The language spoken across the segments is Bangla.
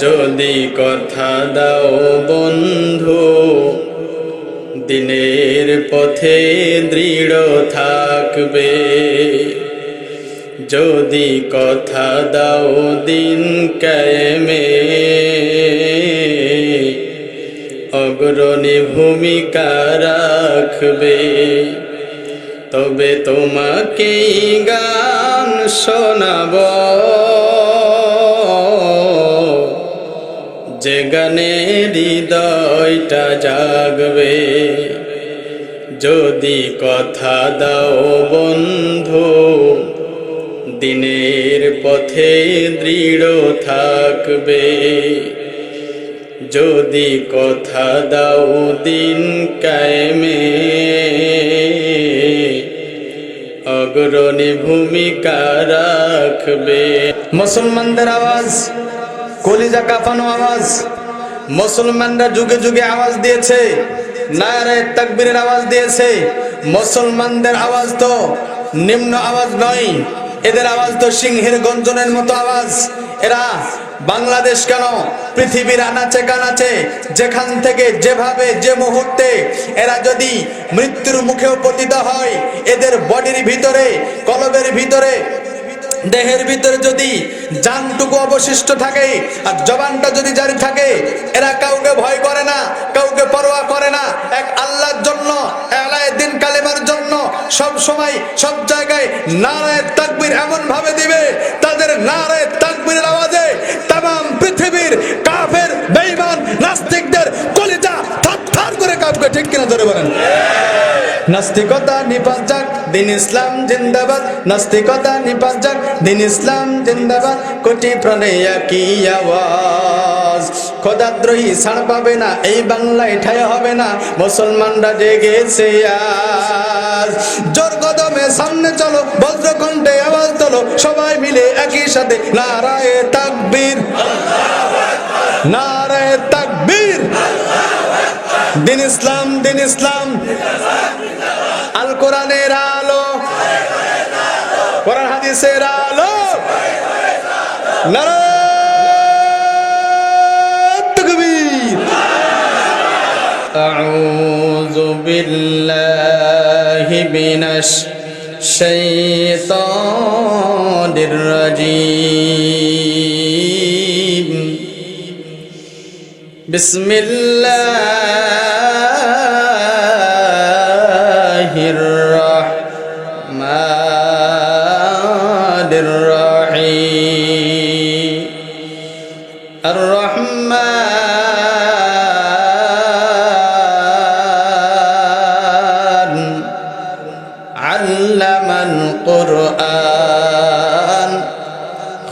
যদি কথা দাও বন্ধু দিনের পথে দৃঢ় থাকবে, যদি কথা দাও দিন কায়েমে অগ্রণী ভূমিকা রাখবে, তবে তোমাকেই গান শোনাব যে গানে হৃদয়টা জাগবে। যদি কথা দাও বন্ধু দিনের পথে দৃঢ় থাকবে, যদি কথা দাও দিন কায়েমে অগ্রণী ভূমিকা রাখবে। মুসলমানদের আওয়াজ, কলিজা কাঁপানো আওয়াজ, মুসলমানরা যুগে যুগে আওয়াজ দিয়েছে, নারে তাকবীরের আওয়াজ দিয়েছে। মুসলমানদের আওয়াজ তো নিম্ন আওয়াজ নয়, এদের আওয়াজ তো সিংহের গর্জনের মতো আওয়াজ। এরা বাংলাদেশ কেন পৃথিবীর আনাচে কানাচে যেখান থেকে যেভাবে যে মুহূর্তে এরা যদি মৃত্যুর মুখেও পতিত হয়, এদের বডির ভিতরে, কলবের ভিতরে, দেহের ভিতরে যদি জানটুকু অবশিষ্ট থাকে আর জবানটা যদি জারি থাকে, এরা কাউকে ভয় করে না, কাউকে পরোয়া করে না। এক আল্লাহর জন্য, আলায়ে দিন কালেমার জন্য সব সময় সব জায়গায় নারায়ে তাকবীর এমন ভাবে দিবে, তাদের নারায়ে তাকবীরের আওয়াজে तमाम পৃথিবীর কাফের বেঈমান নাস্তিকদের কলিজা থরথর করে কাঁপবে। ঠিক কিনা ধরে বলেন? নাস্তিকতা নিপাত যাক, দিন ইসলাম জিন্দাবাদ। নাস্তিকতা নিপাত যাক, দিন ইসলাম জিন্দাবাদ। কোটি প্রাণে একই আওয়াজ, খোদাদ্রোহী ছাড় পাবে না, এই বাংলায় ঠাঁই হবে না। মুসলমানরা জেগেছে আজ, জোর কদমে সামনে চলো, বজ্রকণ্ঠে আওয়াজ তোলো, সবাই মিলে একই সাথে নারায়ে তাকবীর, নারায়ে তাকবীর। দিন ইসলাম, দিন ইসলাম, আল কোরআনের আলো, কোরআন হাদিসের আলো, নারায়ে তাকবীর। আউযু বিল্লাহি মিনাশ শাইতানির রাজীম। বিসমিল্লাহির রহমানির রহিম। আর রহমান আল্লামাল কুরআন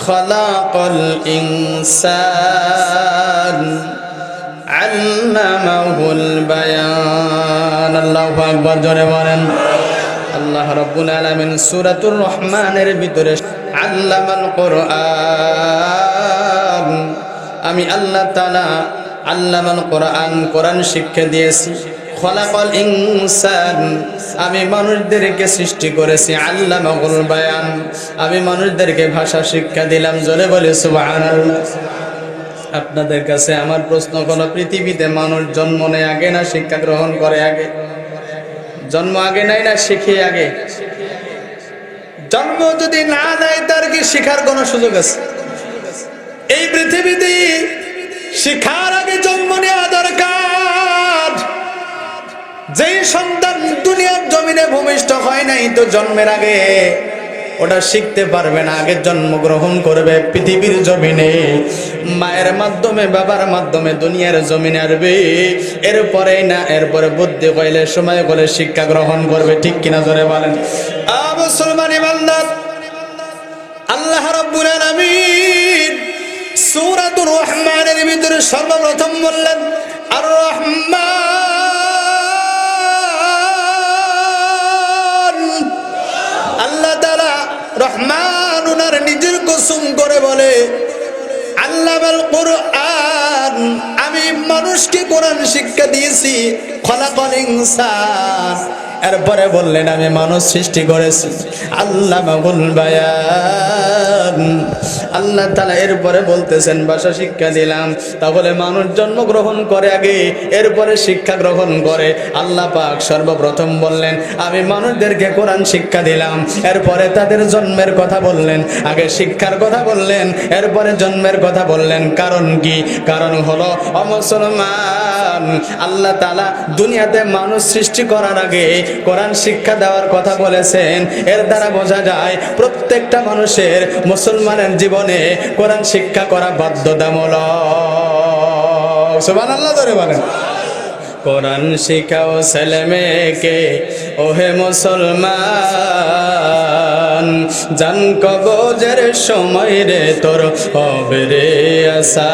খালাকাল ইনসান আল্লামাহুল বায়ান। আল্লাহু আকবার, জোরে বলেন। আল্লাহ রাব্বুল আলামিন সূরাতুর রহমানের ভিতরে আল্লামাল কুরআন, আমি আল্লাহ তাআলা আল্লামাল কুরআন, কোরআন শিক্ষা দিয়েছি। খলাকাল ইনসান, আমি মানুষদেরকে সৃষ্টি করেছি। আল্লামাহুল বায়ান, আমি মানুষদেরকে ভাষা শিক্ষা দিলাম। জোরে বলে সুবহানাল্লাহ। আপনাদের কাছে আমার প্রশ্ন হলো, পৃথিবীতে মানুষ জন্ম নেয় আগে না শিক্ষা গ্রহণ করে আগে? জন্ম আগে নেয় না শিখে আগে? জন্ম যদি না নেয় তার কি শিখার কোনো সুযোগ আছে? এই পৃথিবীতে শিখার আগে জন্ম নেওয়া দরকার। যেই সন্তান দুনিয়ার জমিনে ভূমিষ্ঠ হয় নাই তো জন্মের আগে, ওটা শিখতে পারবে না, আগে জন্মগ্রহণ করবে পৃথিবীর জমিনে, মায়ের মাধ্যমে, বাবার মাধ্যমে দুনিয়ার জমিনে আসবে। এরপরে না, এরপরে বুদ্ধি হইলে, সময় হলে শিক্ষা গ্রহণ করবে। ঠিক কিনা জোরে বলেন? মুসলমান ইমানদার, আল্লাহ রাব্বুল আলামিন সূরাতুর রহমানের ভিতরে সর্বপ্রথম বললেন আর রহমান। আল্লাহ তাআলা রহমান উনার নিজের কসম করে বলে, আল্লামাল কুরআন, আমি মানুষকে কোরআন শিক্ষা দিয়েছি। খলাকাল ইনসান, এরপরে বললেন আমি মানুষ সৃষ্টি করেছি, আল্লামাহুল বায়ান। আল্লাহ তাআলা এরপরে বলতেছেন ভাষা শিক্ষা দিলাম। তাহলে মানুষ জন্মগ্রহণ করে আগে, এরপরে শিক্ষা গ্রহণ করে। আল্লাহ পাক সর্বপ্রথম বললেন আমি মানুষদেরকে কোরআন শিক্ষা দিলাম, এরপরে তাদের জন্মের কথা বললেন, আগে শিক্ষার কথা বললেন, এরপরে জন্মের কথা বললেন। কারণ কি? কারণ হলো ও মুসলমান, আল্লাহ তাআলা দুনিয়াতে মানুষ সৃষ্টি করার আগে কোরআন শিক্ষা দেওয়ার কথা বলেছেন। এর দ্বারা বোঝা যায় প্রত্যেকটা মানুষের, মুসলমানের জীবনে কোরআন শিক্ষা করা বাধ্যতামূলক। সুবহানাল্লাহ ধরে বলেন। কোরআন শিখাও ছেলে মেয়েকে ওহে মুসলমান, জান কবজের সময় রে তোর হবে রে আসা।